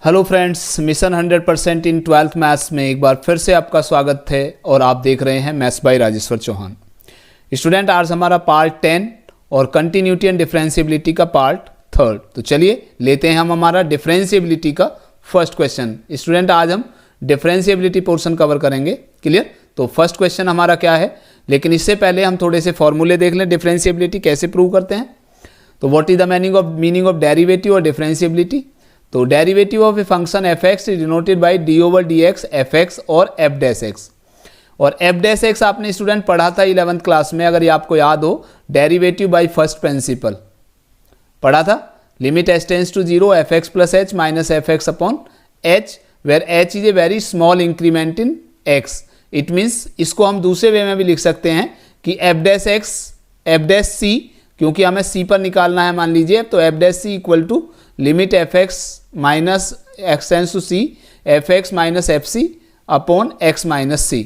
Hello friends, mission 100% इन 12th maths में एक बार फिर से आपका स्वागत है और आप देख रहे हैं maths by Rajeshwar Chauhan. Student, आज हमारा पार्ट 10 और कंटिन्यूटी एंड डिफरेंशिएबिलिटी का पार्ट 3। तो चलिए लेते हैं हम हमारा डिफरेंशिएबिलिटी का फर्स्ट क्वेश्चन। स्टूडेंट, आज हम डिफरेंशिएबिलिटी पोर्शन कवर करेंगे। क्लियर? तो फर्स्ट क्वेश्चन हमारा क्या है, लेकिन इससे पहले हम थोड़े से फॉर्मूले देख लें डिफरेंशिएबिलिटी कैसे प्रूव करते हैं। तो what is the meaning of derivative और डिफरेंशिएबिलिटी। तो derivative of a function f x is denoted by D over D x F x और एफ डैश एक्स। और एफ डैश एक्स आपने स्टूडेंट पढ़ा था 11th क्लास में, अगर ये आपको याद हो, डेरिवेटिव बाई फर्स्ट प्रिंसिपल पढ़ा था। Limit H tends to 0 F X plus H minus F X upon H, where H is a very small increment in X. It means इसको हम दूसरे वे में भी लिख सकते हैं कि F dash X F dash C, क्योंकि हमें सी पर निकालना है मान लीजिए, तो F dash C equal to limit F X minus X tends to C F X minus F C upon X minus C.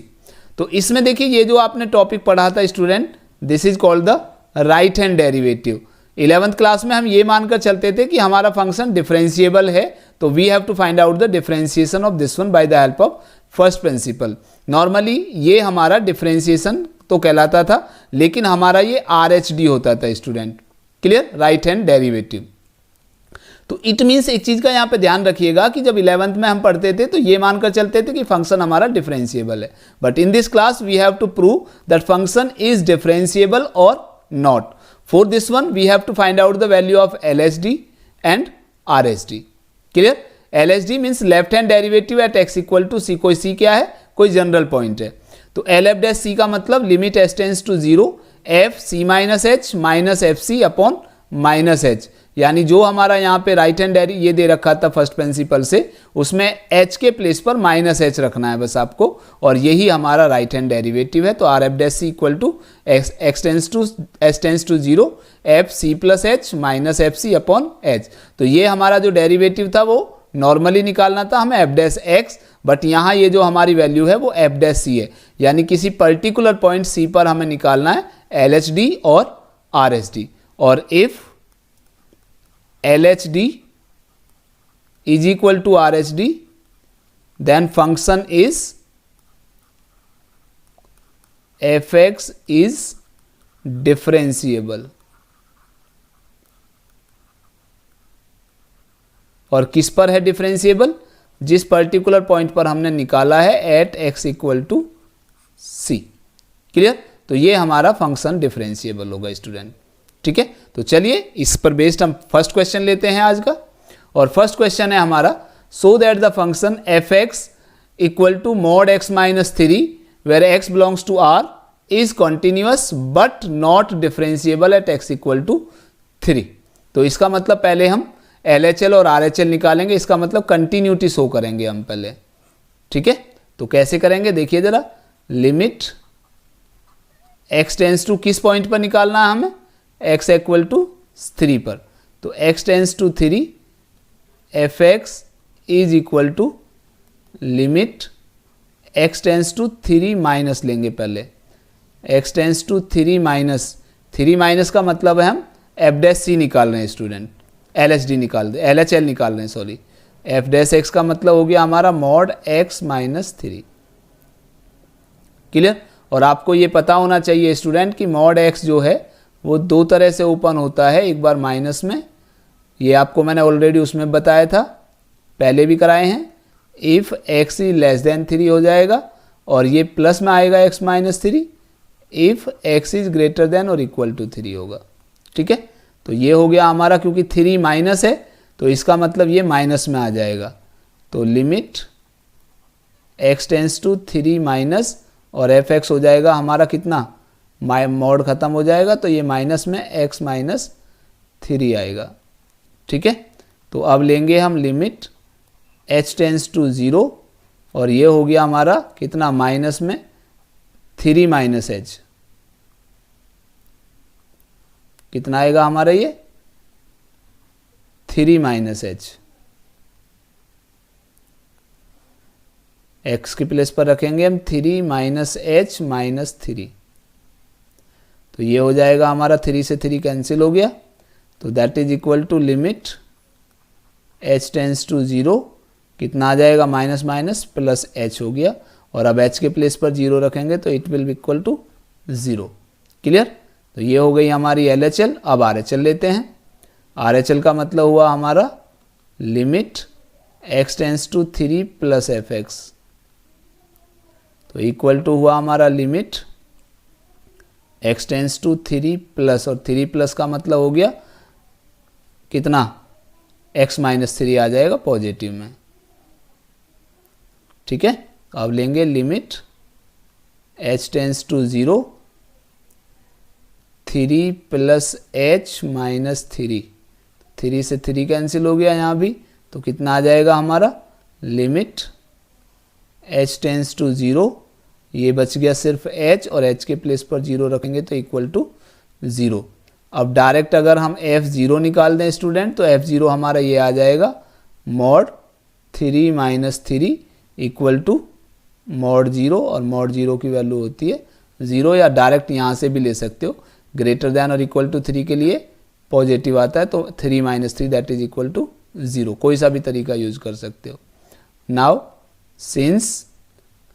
तो इसमें देखिए ये जो आपने टॉपिक पढ़ा था student, this is called the right hand derivative. 11th class में हम ये मानकर चलते थे कि हमारा फंक्शन डिफरेंशिएबल है, तो we have to find out the differentiation of this one by the help of first principle. Normally ये हमारा डिफरेंशिएशन तो कहलाता था, लेकिन हमारा ये आर एच डी होता था student. Clear? Right hand derivative. तो इट मीन्स एक चीज का यहाँ पे ध्यान रखिएगा कि जब 11th में हम पढ़ते थे तो ये मानकर चलते थे कि फंक्शन हमारा डिफरेंशिएबल है, but in this class we have to prove that function is differentiable और not. For this one we have to find out the value of LHD and RHD। Clear? LHD means left hand derivative at x equal to C. कोई C क्या है? कोई general point है। तो LF dash c का मतलब limit H tends to 0 f c minus h minus F C upon minus h, यानी जो हमारा यहाँ पे राइट हैंड डेरी ये दे रखा था फर्स्ट प्रिंसिपल से, उसमें h के प्लेस पर माइनस एच रखना है बस आपको, और यही हमारा राइट हैंड डेरिवेटिव है। तो R f dash C equal to h tends to 0 f c plus H minus F C upon h. तो ये हमारा जो डेरिवेटिव था वो नॉर्मली निकालना था हमें एफ डैश एक्स, बट यहाँ ये जो हमारी वैल्यू है वो एफ डैश सी है, यानी किसी पर्टिकुलर पॉइंट सी पर हमें निकालना है LHD और RHD। और if LHD is equal to RHD, then function is fx is differentiable। और किस पर है डिफरेंशिएबल? जिस पर्टिकुलर पॉइंट पर हमने निकाला है at x equal to c. Clear? तो ये हमारा फंक्शन डिफरेंशिएबल होगा स्टूडेंट। ठीक है, तो चलिए इस पर बेस्ड हम फर्स्ट क्वेश्चन लेते हैं आज का। और फर्स्ट क्वेश्चन है हमारा, so that the function f x equal to mod x minus 3 where x belongs to R is continuous but not differentiable at x equal to 3। तो इसका मतलब पहले हम LHL और RHL निकालेंगे, इसका मतलब कंटिन्यूटी शो करेंगे हम पहले। ठीक है, तो कैसे करेंगे देखिए जरा। लिमिट एक्स टेंस टू किस पॉइंट पर निकालना है हमें? x इक्वल टू 3 पर। तो x tends to 3 f x is equal to limit x tends to 3 minus लेंगे पहले, x टेंस टू 3 माइनस का मतलब है हम एफ डैश सी निकाल रहे हैं स्टूडेंट, LHD निकाल दे LHL निकाल रहे हैं सॉरी। एफ डैश एक्स का मतलब हो गया हमारा मॉड x माइनस 3। क्लियर? और आपको ये पता होना चाहिए स्टूडेंट कि मॉड x जो है वो दो तरह से ओपन होता है, एक बार माइनस में, ये आपको मैंने ऑलरेडी उसमें बताया था, पहले भी कराए हैं। If x is less then 3 हो जाएगा, और ये प्लस में आएगा x minus 3 if x is greater than और इक्वल टू 3 होगा। ठीक है, तो ये हो गया हमारा, क्योंकि 3 माइनस है तो इसका मतलब ये माइनस में आ जाएगा। तो limit x tends to 3 minus और एफ एक्स हो जाएगा हमारा कितना, मॉड खत्म हो जाएगा, तो ये माइनस में x माइनस 3 आएगा। ठीक है, तो अब लेंगे हम लिमिट h टेंस टू 0, और ये हो गया हमारा कितना, माइनस में 3 माइनस h, कितना आएगा हमारा ये 3 माइनस h। x की प्लेस पर रखेंगे हम 3 माइनस h माइनस 3, तो ये हो जाएगा हमारा 3 से 3 कैंसिल हो गया, तो that is equal to limit h tends to 0 कितना आ जाएगा, माइनस माइनस प्लस एच हो गया, और अब एच के प्लेस पर 0 रखेंगे तो it will be equal to 0। Clear. तो ये हो गई हमारी LHL। अब RHL लेते हैं। RHL का मतलब हुआ हमारा limit x tends to 3 plus fx, तो इक्वल टू हुआ हमारा limit x tends to 3 plus, और 3 प्लस का मतलब हो गया कितना, x माइनस 3 आ जाएगा पॉजिटिव में। ठीक है। अब लेंगे limit h tends to 0 3 plus h minus 3, 3 से 3 कैंसिल हो गया यहाँ भी, तो कितना आ जाएगा हमारा लिमिट h टेंस टू 0, ये बच गया सिर्फ h, और h के प्लेस पर 0 रखेंगे तो इक्वल टू 0। अब डायरेक्ट अगर हम f0 निकाल दें स्टूडेंट, तो f0 हमारा ये आ जाएगा mod 3 minus 3 equal to mod 0, और मॉड 0 की वैल्यू होती है 0, या डायरेक्ट यहाँ से भी ले सकते हो, ग्रेटर दैन और इक्वल टू 3 के लिए पॉजिटिव आता है, तो 3 minus 3 that is equal to 0, कोई सा भी तरीका यूज कर सकते हो। Now since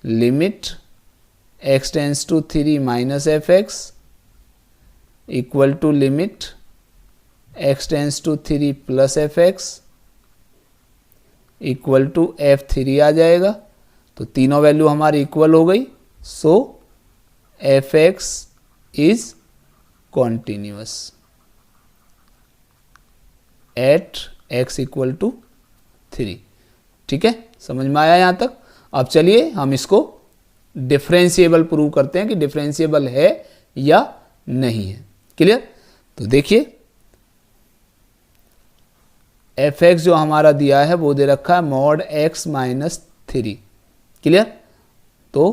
limit x tends to 3 minus fx equal to limit x tends to 3 plus fx equal to f3 आ जाएगा, तो तीनों वैल्यू हमारी इक्वल हो गई, so fx is continuous at x equal to 3। ठीक है, समझ में आया यहाँ तक। अब चलिए हम इसको डिफरेंशिएबल प्रूव करते हैं कि डिफरेंशिएबल है या नहीं है। क्लियर। तो देखिए fx जो हमारा दिया है वो दे रखा है मॉड x माइनस 3। क्लियर। तो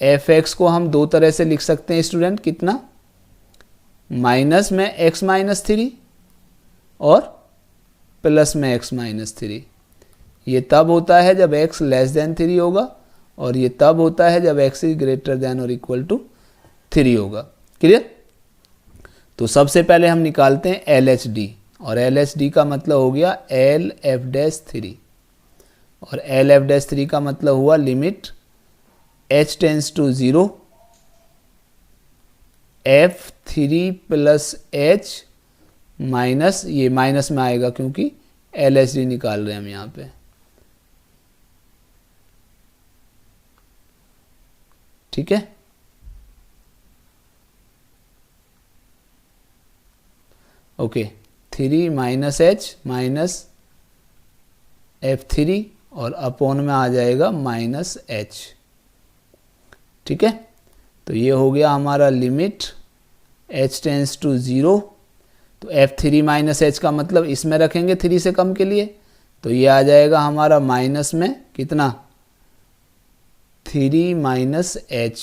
fx को हम दो तरह से लिख सकते हैं स्टूडेंट, कितना, माइनस में x माइनस 3 और प्लस में x माइनस 3। ये तब होता है जब x लेस देन 3 होगा, और ये तब होता है जब x इज ग्रेटर देन और इक्वल टू 3 होगा। क्लियर। तो सबसे पहले हम निकालते हैं LHD, और LHD का मतलब हो गया LF'3, और LF'3 का मतलब हुआ limit h tends to 0 f3 plus h minus, ये माइनस में आएगा क्योंकि LHD निकाल रहे हैं हम यहाँ पे। ठीक है। Okay, 3 minus h minus f3 और अपॉन में आ जाएगा माइनस h। ठीक है। तो ये हो गया हमारा लिमिट h टेंस टू 0, तो f3 माइनस h का मतलब इसमें रखेंगे 3 से कम के लिए, तो ये आ जाएगा हमारा माइनस में कितना, 3 माइनस h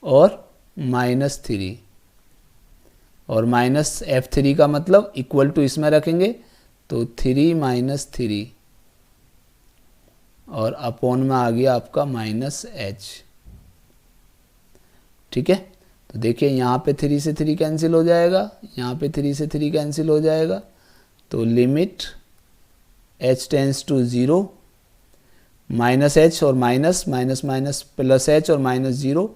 और माइनस 3, और माइनस f3 का मतलब इक्वल टू इसमें रखेंगे तो 3 माइनस 3, और अपॉन में आ गया आपका माइनस h। ठीक है। तो देखिए यहाँ पे 3 से 3 कैंसिल हो जाएगा, यहाँ पे 3 से 3 कैंसिल हो जाएगा, तो limit h tends to 0 minus h और minus, minus minus plus h और माइनस 0,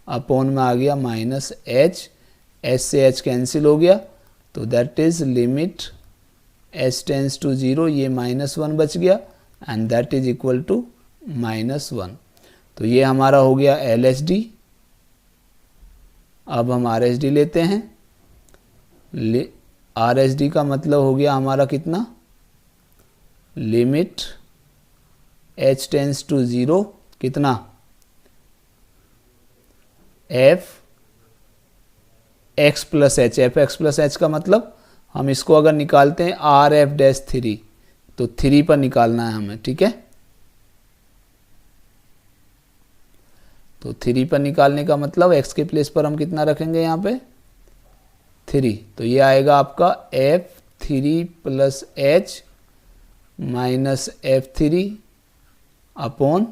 अपॉन में आ गया माइनस h, h से h कैंसिल हो गया, तो that is limit h tends to 0, ये माइनस 1 बच गया, and that is equal to minus 1। तो ये हमारा हो गया LHD। अब हम RHD लेते हैं। RHD का मतलब हो गया हमारा कितना, लिमिट h टेंस टू 0 कितना, f x plus H, F X plus h का मतलब हम इसको अगर निकालते हैं RF'3, तो 3 पर निकालना है हमें। ठीक है। तो 3 पर निकालने का मतलब x के प्लेस पर हम कितना रखेंगे यहाँ पे, 3, तो ये आएगा आपका f3 plus h minus f3 upon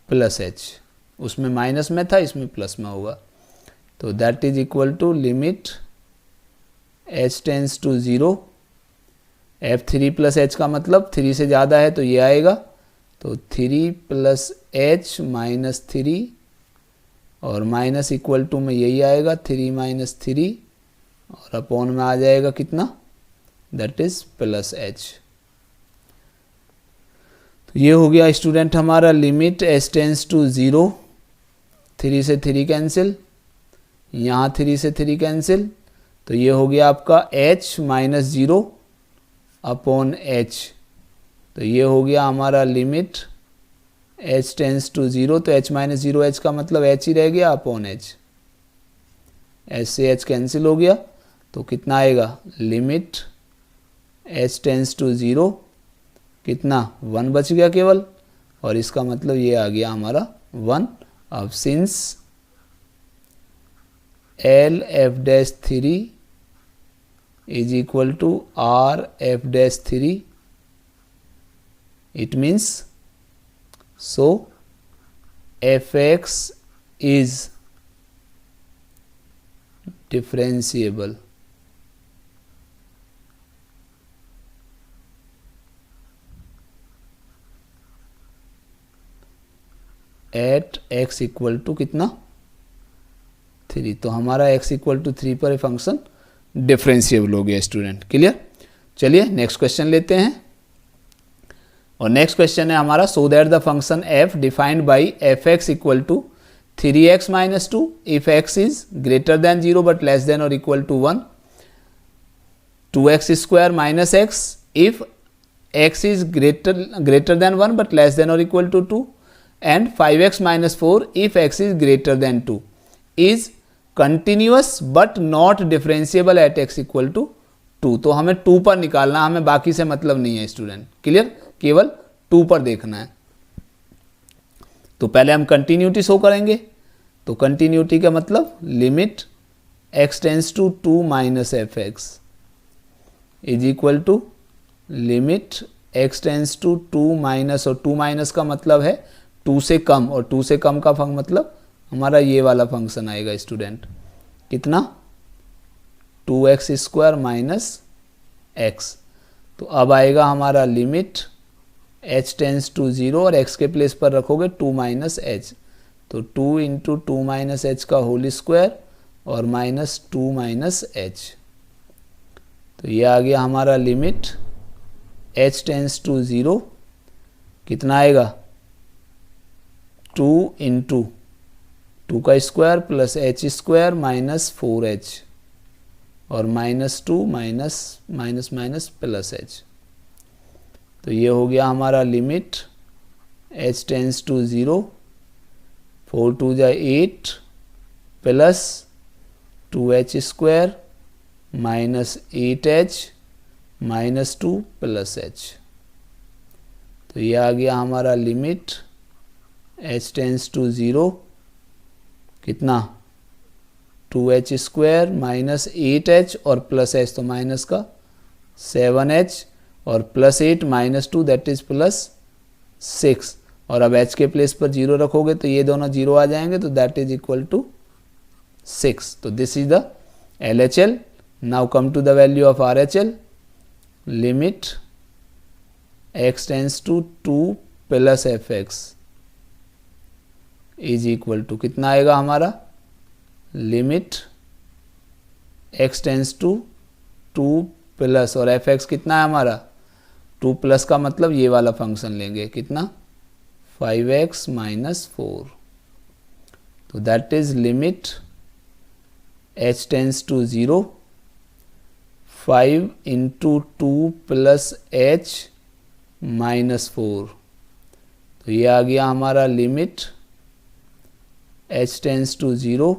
plus h, उसमें माइनस में था, इसमें प्लस में होगा, तो that is equal to limit h tends to 0 F3 plus h का मतलब 3 से ज़्यादा है तो ये आएगा, तो 3 प्लस एच माइनस 3 और माइनस इक्वल टू में यही आएगा 3 माइनस 3 और अपॉन में आ जाएगा कितना, दैट इज प्लस एच। तो ये हो गया स्टूडेंट हमारा लिमिट एच टेंस टू 0, 3 से 3 कैंसिल, यहाँ 3 से 3 कैंसिल, तो ये हो गया आपका h माइनस 0 अपॉन h। तो ये हो गया हमारा लिमिट h टेंस टू 0, तो h माइनस 0 h का मतलब h ही रह गया अपॉन h, h से h कैंसिल हो गया, तो कितना आएगा लिमिट h टेंस टू 0, कितना 1 बच गया केवल, और इसका मतलब ये आ गया हमारा 1। अब since L f dash 3 is equal to R f dash 3, it means so f x is differentiable. At x equal to कितना 3, तो हमारा x इक्वल टू 3 पर फंक्शन डिफरेंशिएबल हो गया स्टूडेंट। क्लियर? चलिए नेक्स्ट क्वेश्चन लेते हैं, और नेक्स्ट क्वेश्चन है हमारा so that the function f defined by F x equal to 3x minus 2 if x is greater than 0 but less than और equal to 1, 2x square minus x if x is greater than 1 but less than और equal to 2, and 5x minus 4 if x is greater than 2 is continuous but not differentiable at x equal to 2। तो हमें 2 पर निकालना, हमें बाकी से मतलब नहीं है स्टूडेंट। क्लियर? केवल 2 पर देखना है। तो पहले हम कंटिन्यूटी शो करेंगे, तो कंटिन्यूटी का मतलब limit x tends to 2 minus F x is equal to limit x tends to 2 minus, और 2 माइनस का मतलब है 2 से कम, और 2 से कम का मतलब हमारा ये वाला फंक्शन आएगा स्टूडेंट, कितना 2x स्क्वायर माइनस x। तो अब आएगा हमारा लिमिट h टेंस टू 0 और x के प्लेस पर रखोगे 2 माइनस एच, तो 2 इंटू 2 माइनस एच का होल स्क्वायर और माइनस 2 माइनस एच। तो ये आ गया हमारा लिमिट h टेंस टू 0, कितना आएगा 2 इंटू 2 का square plus H square minus 4h और minus 2 minus minus minus plus H. तो ये हो गया हमारा लिमिट h टेंस टू 0, 4 2 जा 8 plus 2h square minus 8h minus 2 plus h। तो ये आ गया हमारा लिमिट h टेंस टू 0, कितना 2h स्क्वायर माइनस 8h और प्लस h, तो माइनस का 7h और plus 8 minus 2 that is plus 6, और अब h के प्लेस पर 0 रखोगे तो ये दोनों 0 आ जाएंगे, तो दैट इज इक्वल टू 6। तो this is the LHL। Now come to the value of RHL। Limit x tends to 2 plus F x is equal to, कितना आएगा हमारा limit x tends to 2 plus, और एफ एक्स कितना है हमारा 2 plus का मतलब ये वाला फंक्शन लेंगे, कितना 5x माइनस 4। तो that is limit h tends to 0, 5 into 2 plus h minus 4। तो ये आ गया हमारा लिमिट h टेंस टू 0,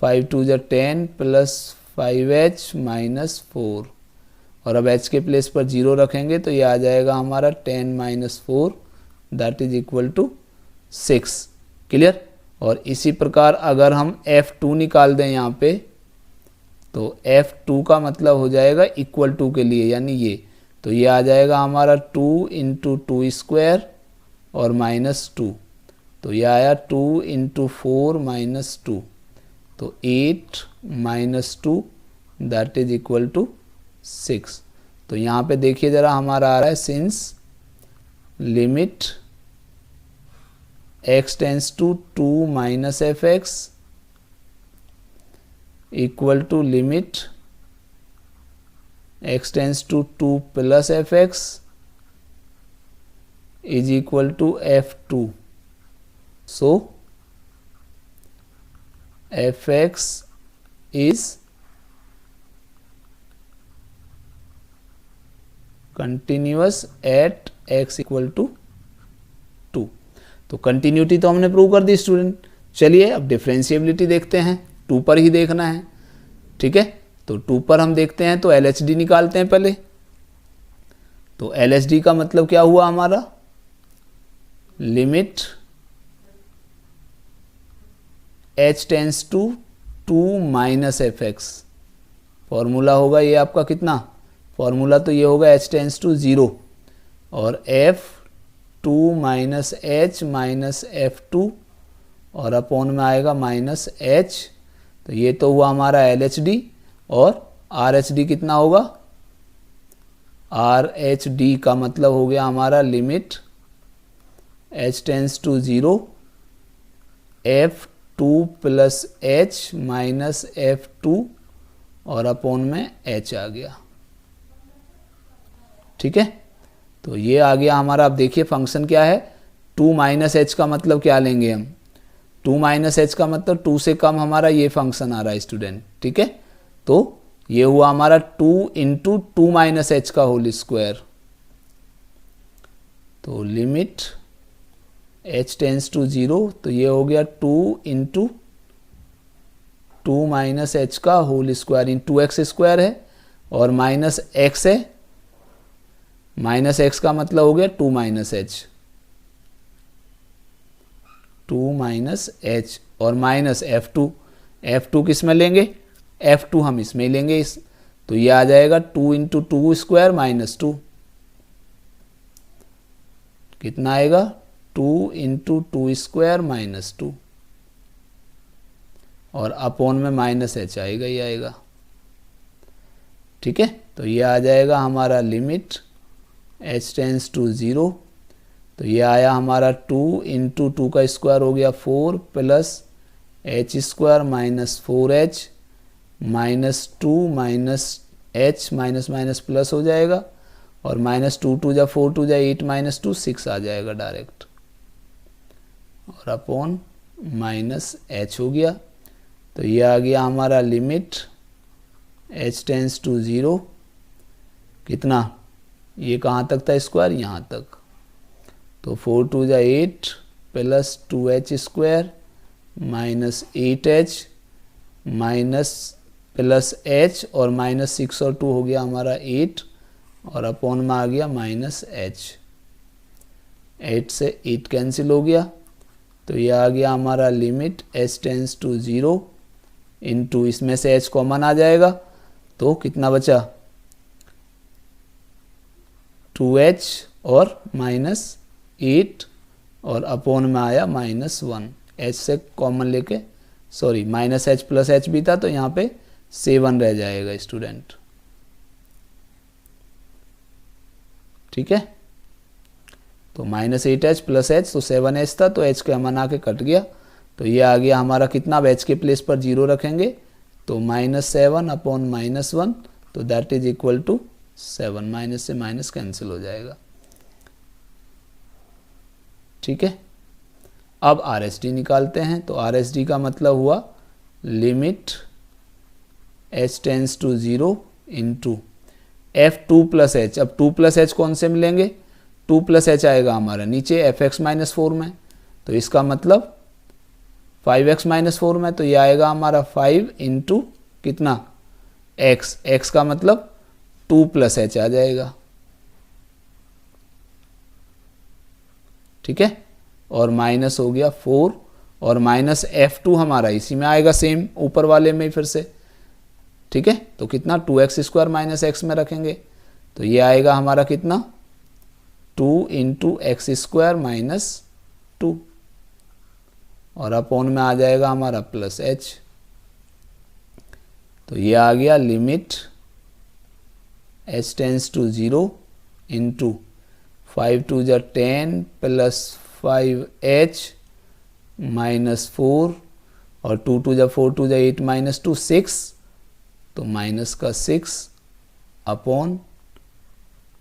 5 2 जा 10 प्लस 5h माइनस 4, और अब h के प्लेस पर 0 रखेंगे तो ये आ जाएगा हमारा 10 minus 4 that is equal to 6। Clear? और इसी प्रकार अगर हम f2 निकाल दें यहाँ पे, तो f2 का मतलब हो जाएगा इक्वल टू के लिए, यानी ये, तो ये आ जाएगा हमारा 2 इंटू 2 स्क्वायर और माइनस 2, तो ये आया 2 इंटू 4 माइनस 2, तो 8 minus 2 that is equal to 6। तो यहाँ पे देखिए ज़रा हमारा आ रहा है since limit x tends to 2 minus F x equal to limit x tends to 2 plus F x is equal to f2. So fx is continuous at x equal to 2. तो कंटिन्यूटी तो हमने प्रूव कर दी student. चलिए अब differentiability देखते हैं. 2 पर ही देखना है. ठीक है, तो 2 पर हम देखते हैं तो LHD निकालते हैं पहले. तो LHD का मतलब क्या हुआ हमारा, limit h tends to 2 minus F x. Formula होगा ये आपका कितना, फॉर्मूला तो ये होगा h टेंस टू 0 और f2 minus h minus f2 और अपॉन में आएगा माइनस h. तो ये तो हुआ हमारा LHD. और RHD कितना होगा, RHD का मतलब हो गया हमारा limit h tends to 0 f2 plus h minus f2 और अपॉन में h आ गया. ठीक है, तो ये आ गया हमारा. अब देखिए फंक्शन क्या है, 2 माइनस एच का मतलब क्या लेंगे हम, 2 माइनस एच का मतलब 2 से कम हमारा ये फंक्शन आ रहा है स्टूडेंट. ठीक है, तो ये हुआ हमारा 2 इंटू 2 माइनस एच का होल स्क्वायर. तो लिमिट h टेंस टू 0, तो ये हो गया 2 इंटू 2 माइनस एच का होल स्क्वायर इन 2x स्क्वायर है और माइनस x है. माइनस x का मतलब हो गया 2 माइनस एच, 2 माइनस एच और माइनस f2. f2 किस में लेंगे, f2 हम इसमें लेंगे इस. तो ये आ जाएगा 2 इंटू 2 स्क्वायर माइनस 2. कितना आएगा, 2 इंटू 2 स्क्वायर माइनस 2 और अपॉन में माइनस एच आएगा, ये आएगा. ठीक है, तो ये आ जाएगा हमारा लिमिट h टेंस टू 0. तो ये आया हमारा 2 इंटू 2 का स्क्वायर हो गया 4 plus h square minus 4h minus 2 minus h minus minus plus हो जाएगा और माइनस 2 2 जा 4 2 जा 8 माइनस 2 6 आ जाएगा डायरेक्ट और अपॉन माइनस h हो गया. तो ये आ गया हमारा लिमिट h टेंस टू 0 कितना, ये कहाँ तक था स्क्वायर, यहाँ तक. तो 4 2 जा 8 plus 2h square minus 8h minus plus h और माइनस 6 और 2 हो गया हमारा 8 और अपॉन में आ गया माइनस h. 8 से 8 कैंसिल हो गया. तो ये आ गया हमारा limit h tends to 0 into इसमें से h कॉमन आ जाएगा. तो कितना बचा, 2h और माइनस 8 और अपॉन में आया माइनस 1. h से कॉमन लेके, sorry minus h plus h भी था तो यहाँ पे 7 रह जाएगा स्टूडेंट. ठीक है, तो माइनस 8h प्लस h तो 7h था तो h के अमन आके कट गया. तो ये आ गया हमारा कितना, अब h के प्लेस पर 0 रखेंगे तो माइनस 7 अपॉन माइनस 1 तो that is equal to 7. Minus से माइनस कैंसिल हो जाएगा. ठीक है, अब RHD निकालते हैं. तो RHD का मतलब हुआ limit h tends to 0 into f2 plus h. अब 2 प्लस h कौन से मिलेंगे, 2 प्लस h आएगा हमारा नीचे fx माइनस 4 में. तो इसका मतलब 5x माइनस 4 में. तो ये आएगा हमारा 5 इंटू कितना x, x का मतलब 2 प्लस h आ जाएगा. ठीक है, और माइनस हो गया 4 और माइनस f2 हमारा इसी में आएगा सेम ऊपर वाले में फिर से. ठीक है, तो कितना 2x स्क्वायर माइनस x में रखेंगे तो ये आएगा हमारा कितना 2 इंटू एक्स स्क्वायर माइनस 2 और अपॉन में आ जाएगा हमारा प्लस h. तो ये आ गया limit h tends to 0 into 5 2 जा 10 प्लस 5h माइनस 4 और 2 2 जा 4 2 जा 8 माइनस 2 6, तो माइनस का 6 अपॉन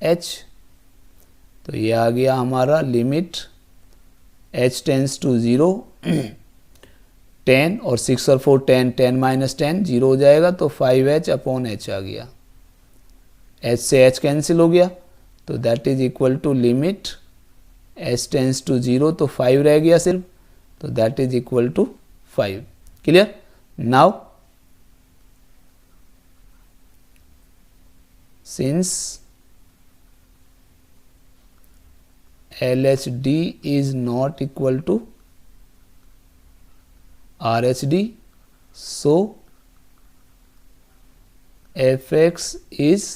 h। तो ये आ गया हमारा लिमिट h टेंस टू 0 10 और 6 और 4 10, 10 माइनस 10 0 हो जाएगा, तो 5h अपॉन h आ गया। h से h कैंसिल हो गया, तो that is equal to limit h tends to 0, तो 5 रह गया सिर्फ, तो that is equal to 5। Clear? Now since LHD is not equal to RHD, so fx is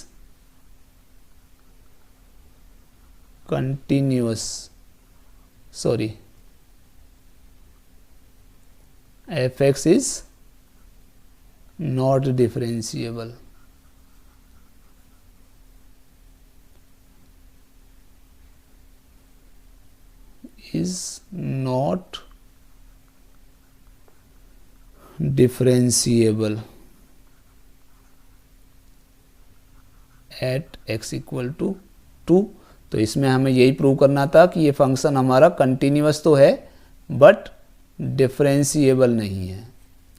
continuous, sorry, fx is not differentiable. Is not differentiable at x equal to 2। तो इसमें हमें यही prove करना था कि ये फंक्शन हमारा continuous तो है बट डिफरेंशिएबल नहीं है।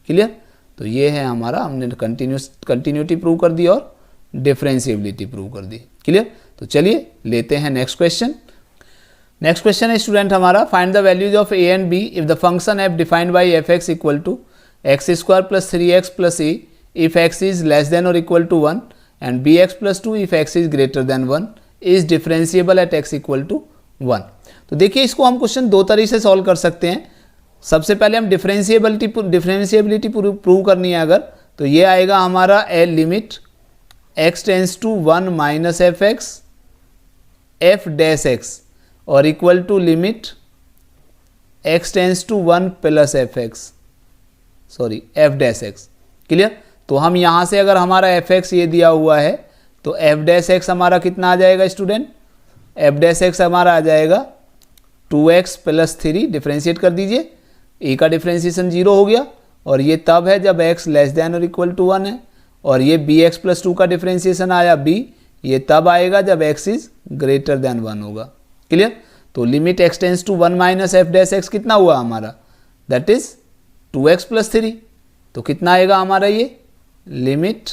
क्लियर? तो ये है हमारा, हमने कंटिन्यूटी प्रूव कर दी और डिफरेंशिएबिलिटी प्रूव कर दी। क्लियर? तो चलिए लेते हैं नेक्स्ट क्वेश्चन। नेक्स्ट क्वेश्चन है स्टूडेंट हमारा, find the values of A and B if the function F defined by F x equal to X square plus 3x plus A if X is less than और equal to 1 and B X plus 2 if X is greater than 1 is differentiable at x equal to 1। तो देखिए इसको हम question दो तरीके से solve कर सकते हैं। सबसे पहले हम डिफरेंशिएबिलिटी प्रूव करनी है अगर, तो ये आएगा हमारा a limit x tends to 1 minus F x F dash x और equal to limit x tends to 1 plus F x, sorry f dash x. Clear? तो हम यहाँ से अगर हमारा एफ एक्स ये दिया हुआ है तो एफ डैश एक्स हमारा कितना आ जाएगा स्टूडेंट? एफ डैश एक्स हमारा आ जाएगा 2x प्लस 3, डिफ्रेंशिएट कर दीजिए, ए का डिफ्रेंशिएशन 0 हो गया और ये तब है जब x लेस देन और इक्वल टू 1 है, और ये bx प्लस 2 का डिफ्रेंशिएशन आया b, ये तब आएगा जब x इज ग्रेटर देन 1 होगा। क्लियर? तो limit x tends to 1 minus f dash x कितना हुआ हमारा? That is 2x plus 3। तो कितना आएगा हमारा ये? Limit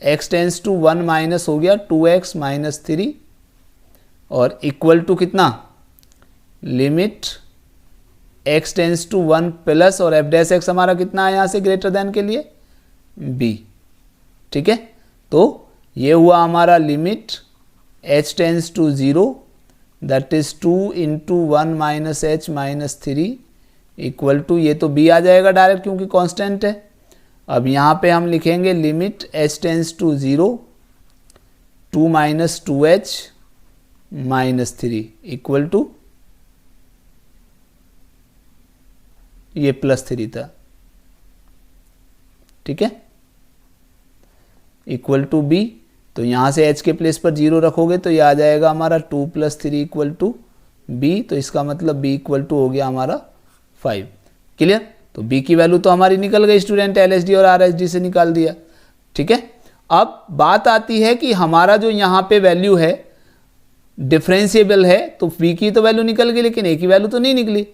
x tends to 1 minus हो गया 2x माइनस 3 और इक्वल टू कितना? Limit x tends to 1 plus और एफ डैश एक्स हमारा कितना है यहाँ से ग्रेटर देन के लिए? b। ठीक है? तो ये हुआ हमारा limit h tends to 0 that is 2 into 1 minus h minus 3 equal to, ये तो b आ जाएगा डायरेक्ट क्योंकि कांस्टेंट है। अब यहाँ पे हम लिखेंगे limit h tends to 0 2 minus 2h minus 3 equal to, ये प्लस 3 था। ठीक है? इक्वल टू b, तो यहाँ से h के प्लेस पर 0 रखोगे तो ये आ जाएगा हमारा 2 प्लस 3 इक्वल टू b, तो इसका मतलब b इक्वल टू हो गया हमारा 5। क्लियर? तो b की वैल्यू तो हमारी निकल गई स्टूडेंट, LHD और RHD से निकाल दिया। ठीक है? अब बात आती है कि हमारा जो यहाँ पे वैल्यू है डिफरेंशिएबल है, तो b की तो वैल्यू निकल गई लेकिन a की वैल्यू तो नहीं निकली।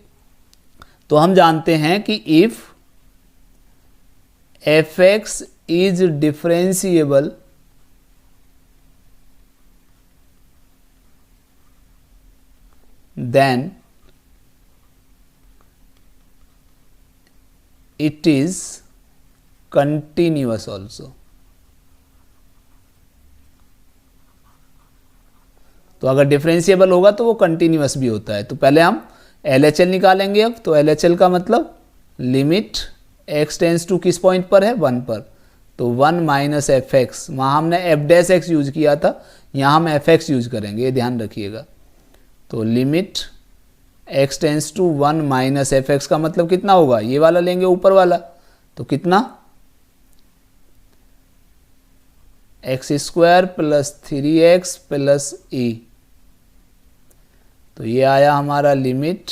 तो हम जानते हैं कि if fx is differentiable then it is continuous also। तो अगर डिफरेंशिएबल होगा तो वो कंटिन्यूअस भी होता है। तो पहले हम LHL निकालेंगे। अब तो LHL का मतलब लिमिट x टेंस टू किस पॉइंट पर है? 1 पर, तो 1 माइनस एफ एक्स, वहाँ हमने एफ डैश एक्स यूज किया था, यहाँ हम एफ एक्स यूज करेंगे, ये ध्यान रखिएगा। तो limit x tends to 1 minus F x का मतलब कितना होगा? ये वाला लेंगे ऊपर वाला, तो कितना? X square plus 3x plus e। तो ये आया हमारा limit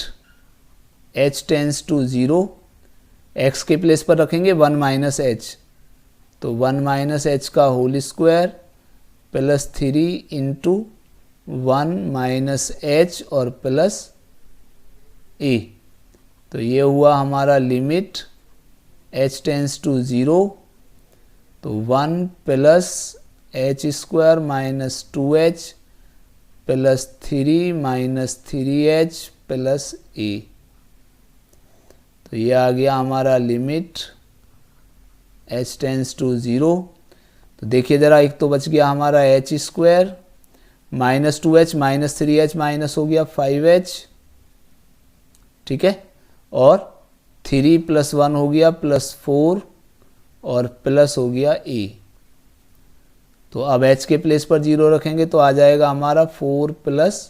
h tends to 0, x के प्लेस पर रखेंगे 1 माइनस एच, तो 1 माइनस एच का whole square plus 3 into 1 minus h और प्लस e। तो ये हुआ हमारा लिमिट h टेंस टू 0, तो 1 plus H square minus 2h plus 3 minus 3h plus e। तो ये आ गया हमारा लिमिट h टेंस टू 0। तो देखिए ज़रा, एक तो बच गया हमारा h square minus 2h minus 3h minus हो गया 5h, ठीक है, और 3 प्लस 1 हो गया प्लस 4 और प्लस हो गया e। तो अब h के प्लेस पर 0 रखेंगे तो आ जाएगा हमारा 4 प्लस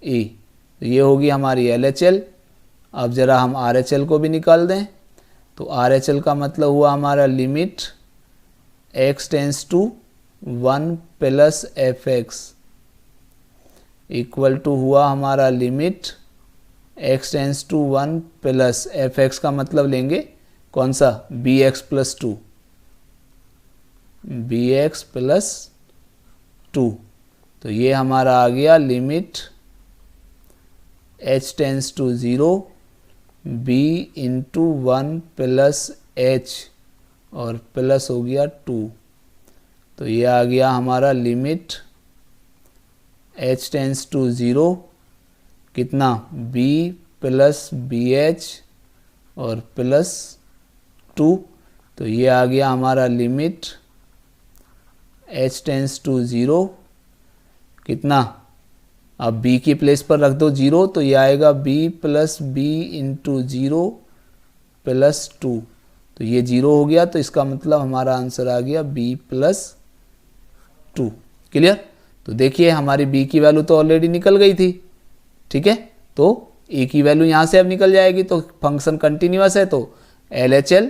e। तो ये होगी हमारी LHL। अब ज़रा हम RHL को भी निकाल दें, तो RHL का मतलब हुआ हमारा limit x tends to 1 plus fx equal to हुआ हमारा limit x tends to 1 plus fx का मतलब लेंगे कौन सा, bx प्लस 2, bx प्लस 2। तो ये हमारा आ गया limit h tends to 0 b into 1 plus h और प्लस हो गया 2। तो ये आ गया हमारा लिमिट h टेंस टू 0 कितना, b प्लस bh और प्लस 2। तो ये आ गया हमारा लिमिट h टेंस टू 0 कितना, अब b की प्लेस पर रख दो 0, तो ये आएगा b plus b into 0 plus 2। तो ये 0 हो गया, तो इसका मतलब हमारा आंसर आ गया b प्लस 2। क्लियर। तो देखिए हमारी b की वैल्यू तो ऑलरेडी निकल गई थी, ठीक है, तो a की वैल्यू यहाँ से अब निकल जाएगी, तो फंक्शन कंटिन्यूअस है, तो LHL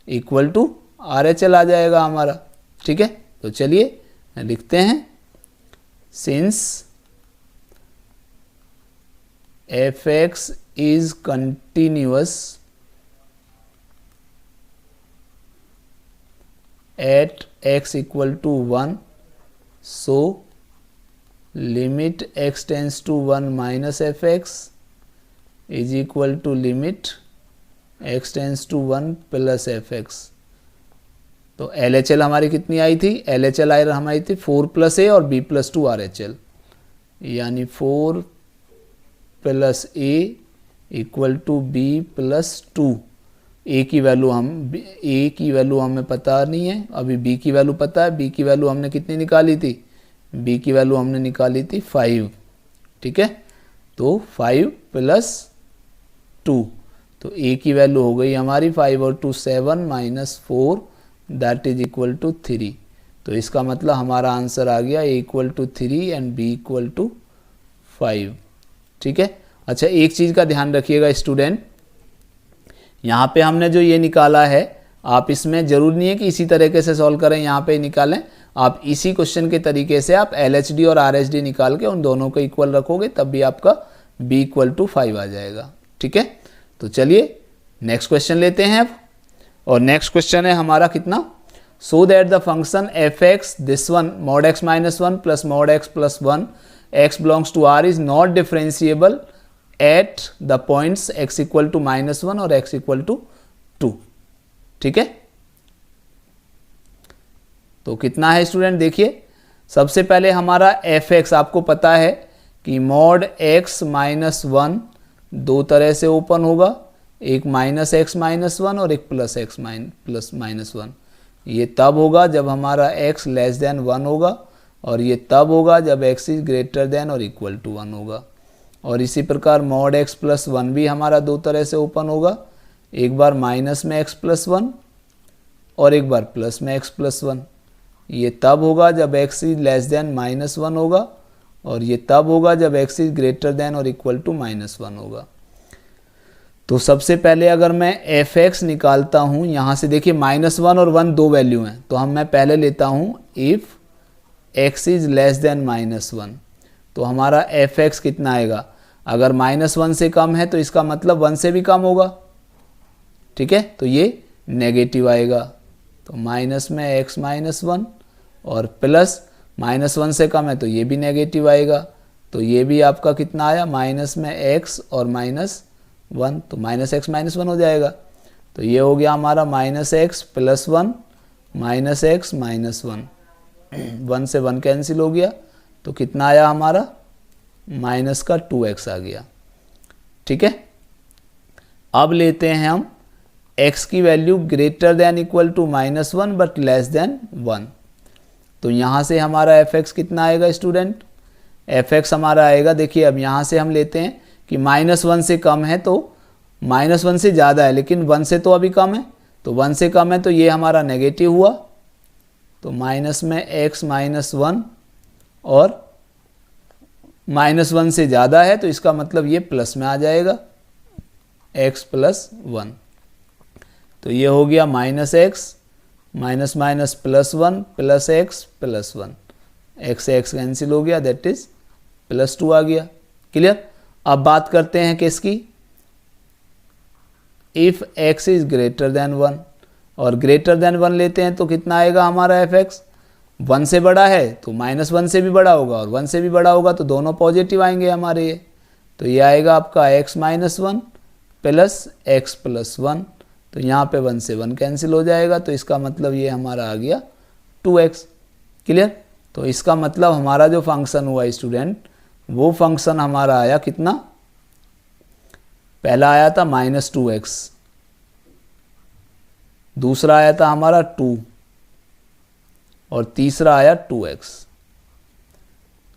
इक्वल टू RHL आ जाएगा हमारा, ठीक है। तो चलिए लिखते हैं, since fx is continuous at x equal to 1, so limit x tends to 1 minus fx is equal to limit x tends to 1 plus fx। तो LHL हमारी कितनी आई थी, LHL हमारी थी 4 प्लस a और b प्लस 2 RHL, यानी 4 plus a equal to b plus 2। a की value हमें पता नहीं है, अभी b की वैल्यू पता है। b की वैल्यू हमने कितनी निकाली थी, b की वैल्यू हमने निकाली थी 5, ठीक है। तो 5 प्लस 2, तो a की वैल्यू हो गई हमारी 5 और 2 7 minus 4 that is equal to 3। तो इसका मतलब हमारा आंसर आ गया a equal to 3 and b equal to 5, ठीक है। अच्छा, एक चीज़ का ध्यान रखिएगा स्टूडेंट, यहाँ पे हमने जो ये निकाला है, आप इसमें ज़रूर नहीं है कि इसी तरीके से सॉल्व करें, यहाँ पे निकालें। आप इसी क्वेश्चन के तरीके से आप LHD और RHD निकाल के उन दोनों को इक्वल रखोगे, तब भी आपका b इक्वल टू 5 आ जाएगा, ठीक है। तो चलिए नेक्स्ट क्वेश्चन लेते हैं अब, और नेक्स्ट क्वेश्चन है हमारा कितना, so that the function fx this one mod x minus 1 plus mod x plus 1 x belongs to r is not differentiable at the points x equal to minus 1 और x equal to 2, ठीक है। तो कितना है student, देखिए सबसे पहले हमारा fx आपको पता है कि मॉड x माइनस 1 दो तरह से ओपन होगा, एक माइनस x माइनस 1 और एक प्लस x प्लस माइनस 1। ये तब होगा जब हमारा x लेस देन 1 होगा, और ये तब होगा जब x इज ग्रेटर देन और इक्वल टू 1 होगा। और इसी प्रकार मॉड x प्लस 1 भी हमारा दो तरह से ओपन होगा, एक बार माइनस में x प्लस 1 और एक बार प्लस में x प्लस 1। ये तब होगा जब x is less then minus 1 होगा, और ये तब होगा जब x इज ग्रेटर देन और इक्वल टू माइनस 1 होगा। तो सबसे पहले अगर मैं एफ एक्स निकालता हूँ, यहाँ से देखिए -1 और 1 दो वैल्यू हैं, तो मैं पहले लेता हूँ if x is less than -1, तो हमारा एफ एक्स कितना आएगा, अगर -1 से कम है तो इसका मतलब 1 से भी कम होगा, ठीक है, तो ये नेगेटिव आएगा। तो माइनस में x -1 और प्लस -1 से कम है तो ये भी नेगेटिव आएगा, तो ये भी आपका कितना आया, माइनस में x और -1, तो -x -1 हो जाएगा। तो ये हो गया हमारा -x + 1 -x -1, 1 से 1 कैंसिल हो गया, तो कितना आया हमारा, माइनस का 2x आ गया, ठीक है। अब लेते हैं हम x की value greater than equal to -1 but less than 1, तो यहाँ से हमारा f(x) कितना आएगा स्टूडेंट, f(x) हमारा आएगा, देखिए अब यहाँ से हम लेते हैं कि -1 से कम है तो -1 से ज़्यादा है, लेकिन 1 से तो अभी कम है, तो 1 से कम है तो ये हमारा नेगेटिव हुआ, तो माइनस में x -1 और -1 से ज़्यादा है तो इसका मतलब ये प्लस में आ जाएगा, x + 1, तो ये हो गया -x माइनस +1 + x + 1, x से x कैंसिल हो गया, दैट इज +2 आ गया, क्लियर। अब बात करते हैं किसकी, if x is greater than 1, और ग्रेटर देन 1 लेते हैं तो कितना आएगा हमारा f(x), 1 से बड़ा है तो -1 से भी बड़ा होगा और 1 से भी बड़ा होगा, तो दोनों पॉजिटिव आएंगे हमारे ये, तो ये आएगा आपका x -1 + x + 1, तो यहाँ पे 1 से 1 कैंसिल हो जाएगा, तो इसका मतलब ये हमारा आ गया 2x, क्लियर। तो इसका मतलब हमारा जो फंक्शन हुआ स्टूडेंट, वो फंक्शन हमारा आया कितना, पहला आया था -2x, दूसरा आया था हमारा 2 और तीसरा आया 2x।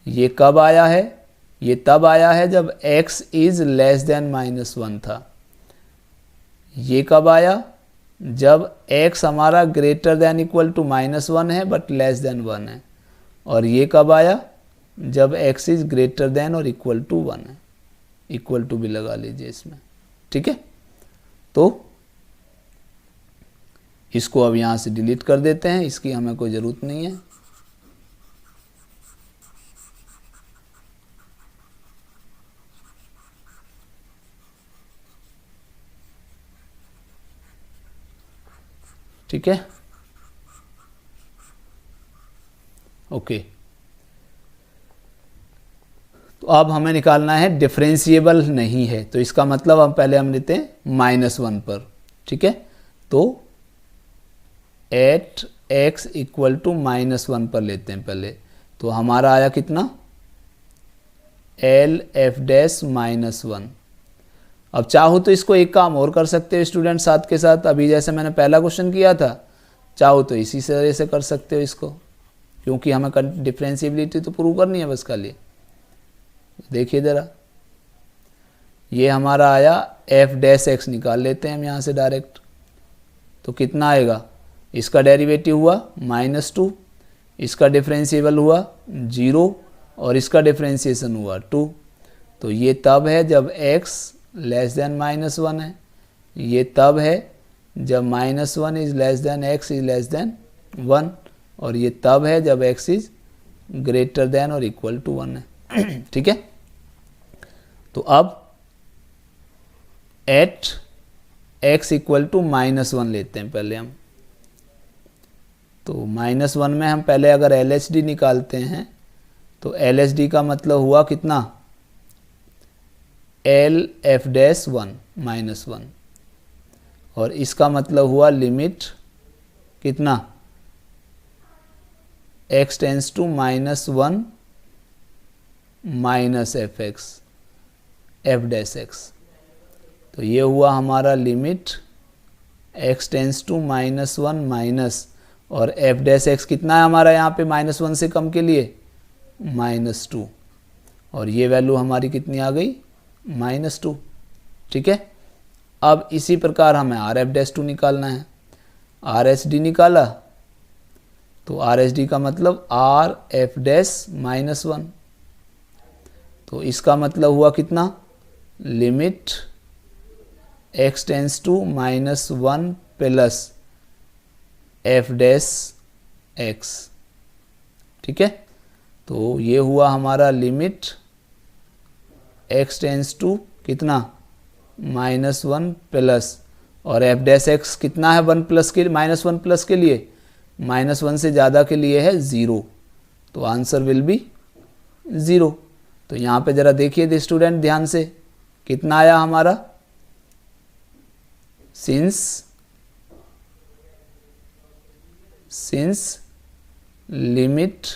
ये कब आया है, ये तब आया है जब x इज़ लेस देन -1 था। ये कब आया, जब x हमारा ग्रेटर देन इक्वल टू -1 है बट लेस देन 1 है, और ये कब आया, जब x इज़ ग्रेटर देन और इक्वल टू 1 है, इक्वल टू भी लगा लीजिए इसमें, ठीक है। तो इसको अब यहाँ से डिलीट कर देते हैं, इसकी हमें कोई ज़रूरत नहीं है। ठीक है, ओके। तो अब हमें निकालना है डिफरेंशिएबल नहीं है, तो इसका मतलब हम पहले हम लेते हैं -1 पर, ठीक है। तो एट x इक्वल टू -1 पर लेते हैं पहले, तो हमारा आया कितना, LF' -1। अब चाहो तो इसको एक काम और कर सकते हो स्टूडेंट साथ के साथ, अभी जैसे मैंने पहला क्वेश्चन किया था, चाहो तो इसी तरह से कर सकते हो इसको, क्योंकि हमें डिफरेंशिएबिलिटी तो प्रूव करनी है बस खाली। देखिए ज़रा, ये हमारा आया f'(x) निकाल लेते हैं हम यहाँ से डायरेक्ट, तो कितना आएगा, इसका डेरिवेटिव हुआ -2, इसका डिफरेंशिएबल हुआ 0 और इसका डिफरेंशिएशन हुआ 2, तो ये तब है जब x लेस देन -1 है, ये तब है जब -1 is less than x is less than 1, और ये तब है जब x इज़ ग्रेटर देन और इक्वल टू 1 है, ठीक है। तो अब एट x इक्वल टू -1 लेते हैं पहले हम, तो -1 में हम पहले अगर LHD निकालते हैं, तो LHD का मतलब हुआ कितना, LF'(1) -1, और इसका मतलब हुआ लिमिट कितना, x tends to -1 -f(x) f'(x), तो ये हुआ हमारा limit x tends to -1 minus, और f'(x) कितना है हमारा यहाँ पे -1 से कम के लिए, -2, और ये वैल्यू हमारी कितनी आ गई, -2, ठीक है। अब इसी प्रकार हमें RF'(2) निकालना है, RSD निकाला, तो RSD का मतलब RF' -1, तो इसका मतलब हुआ कितना, limit x tends to -1 plus f dash x। ठीक है, तो ये हुआ हमारा लिमिट x टेंस टू कितना -1 प्लस, और f डैश x कितना है 1 प्लस के लिए, -1 प्लस के लिए, -1 से ज़्यादा के लिए है 0, तो आंसर विल बी 0। तो यहाँ पे ज़रा देखिए स्टूडेंट ध्यान से, कितना आया हमारा, since limit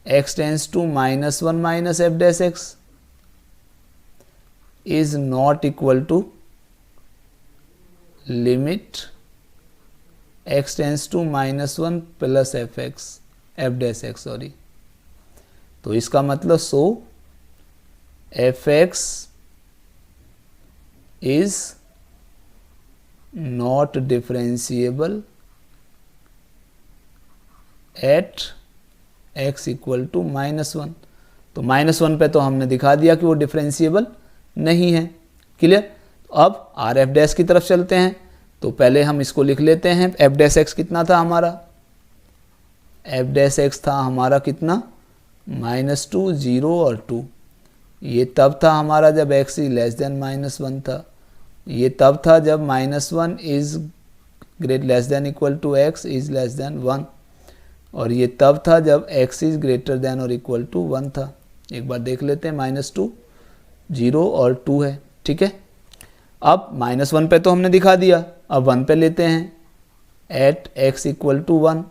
x tends to -1 minus f dash x is not equal to limit x tends to -1 plus f dash x, sorry. तो इसका मतलब so f(x) is not differentiable at x equal to -1। तो -1 पे तो हमने दिखा दिया कि वो डिफरेंशिएबल नहीं है। क्लियर। अब आर एफ डैश की तरफ चलते हैं, तो पहले हम इसको लिख लेते हैं। f डैश x कितना था हमारा, f डैश x था हमारा कितना, -2, 0 और 2। ये तब था हमारा जब x इज लेस देन -1 था। ये तब था जब -1 is great less than equal to x is less than 1। और ये तब था जब x इज ग्रेटर देन और इक्वल टू 1 था। एक बार देख लेते हैं, -2, 0 और 2 है। ठीक है, अब -1 पे तो हमने दिखा दिया, अब 1 पे लेते हैं, एट x इक्वल टू 1।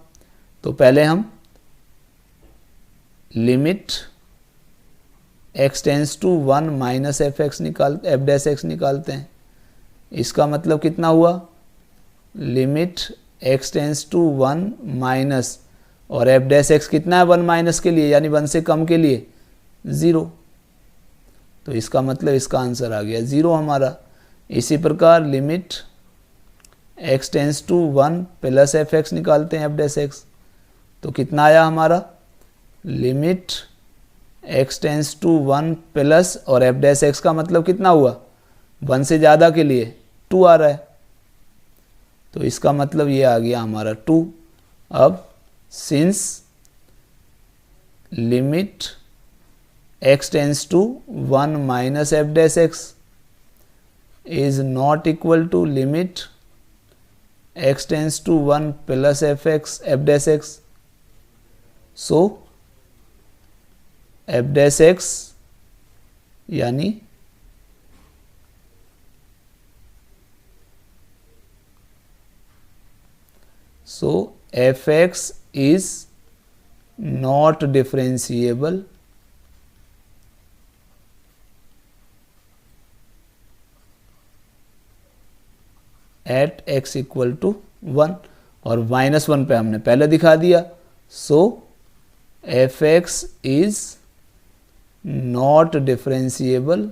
तो पहले हम limit x tends to 1 minus f dash x निकालते हैं। इसका मतलब कितना हुआ, limit x tends to 1 minus, और f डैश x कितना है 1 माइनस के लिए, यानी 1 से कम के लिए 0। तो इसका मतलब इसका आंसर आ गया 0 हमारा। इसी प्रकार limit x tends to 1 plus F X निकालते हैं, f डैश x। तो कितना आया हमारा, limit x tends to 1 plus, और f डैश x का मतलब कितना हुआ, 1 से ज़्यादा के लिए 2 आ रहा है। तो इसका मतलब ये आ गया हमारा 2। अब since limit x tends to 1 minus f dash x is not equal to limit x tends to 1 plus f dash x, so f dash x यानी so f x is not differentiable at x equal to 1, और -1 पे हमने पहले दिखा दिया। So f x is not differentiable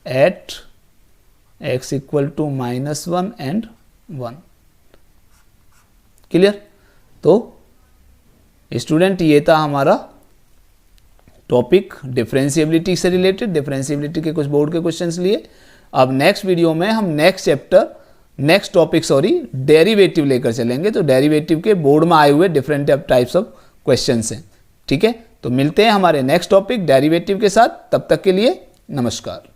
at x equal to -1 and 1। Clear. तो student ये था हमारा टॉपिक डिफरेंशिएबिलिटी से रिलेटेड, डिफरेंशिएबिलिटी के कुछ बोर्ड के क्वेश्चंस लिए। अब नेक्स्ट वीडियो में हम नेक्स्ट टॉपिक डेरिवेटिव लेकर चलेंगे। तो डेरिवेटिव के बोर्ड में आए हुए डिफरेंट टाइप्स ऑफ क्वेश्चंस हैं। ठीक है, तो मिलते हैं हमारे नेक्स्ट टॉपिक डेरिवेटिव के साथ। तब तक के लिए नमस्कार।